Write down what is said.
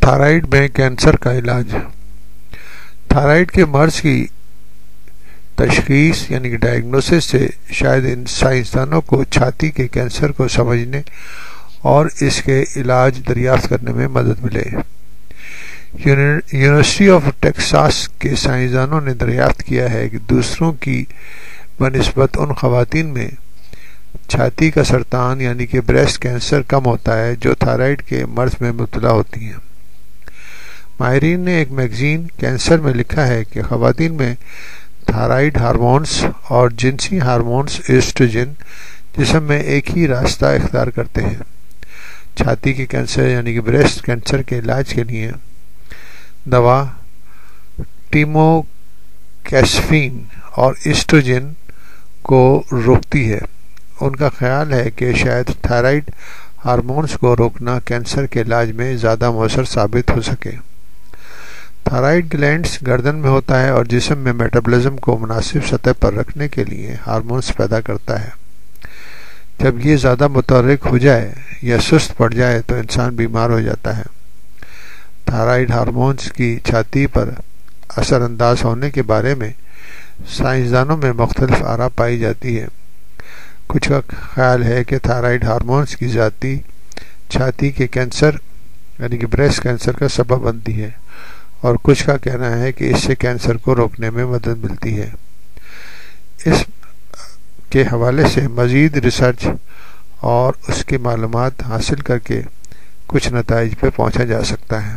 Thyroid میں cancer کا علاج۔ تھائرائیڈ کے مرض کی تشخیص یعنی کہ ڈائگنوسس سے شاید ان سائنسدانوں کو چھاتی کے کینسر کو سمجھنے اور اس کے علاج دریافت کرنے میں مدد ملے۔ یونیورسٹی آف ٹیکساس کے سائنسدانوں نے دریافت کیا ہے کہ دوسروں کی بنسبت ان خواتین میں چھاتی کا سرطان یعنی کہ بریسٹ کینسر کم ہوتا ہے جو تھائرائیڈ کے مرض میں مبتلا ہوتی ہیں۔ ماہرین نے ایک میگزین کینسر میں لکھا ہے کہ خواتین میں تھائرائیڈ ہارمونز اور جنسی ہارمونز ایسٹروجن جسم میں ایک ہی راستہ اختیار کرتے ہیں۔ چھاتی کے کینسر یعنی کہ بریسٹ کینسر کے علاج کے لیے دوا ٹیموکسیفین اور ایسٹروجن کو روکتی ہے۔ ان کا خیال ہے کہ شاید تھائرائیڈ ہارمونز کو روکنا کینسر کے علاج میں زیادہ مؤثر ثابت ہو سکے۔ تھائرائیڈ گلینڈز گردن میں ہوتا ہے اور جسم میں میٹابولزم کو مناسب سطح پر رکھنے کے لیے ہارمونز پیدا کرتا ہے۔ جب یہ زیادہ متحرک ہو جائے یا سست پڑ جائے تو انسان بیمار ہو جاتا ہے۔ تھائرائیڈ ہارمونز کی چھاتی پر اثر انداز ہونے کے بارے میں سائنسدانوں میں مختلف آراء پائی جاتی ہے۔ کچھ کا خیال ہے کہ تھائرائیڈ ہارمونز کی ذاتی چھاتی کے کینسر یعنی کہ بریسٹ کینسر کا سبب بنتی ہے اور کچھ کا کہنا ہے کہ اس سے کینسر کو روکنے میں مدد ملتی ہے۔ اس کے حوالے سے مزید ریسرچ اور اس کی معلومات حاصل کر کے کچھ نتائج پہ پہنچا جا سکتا ہے۔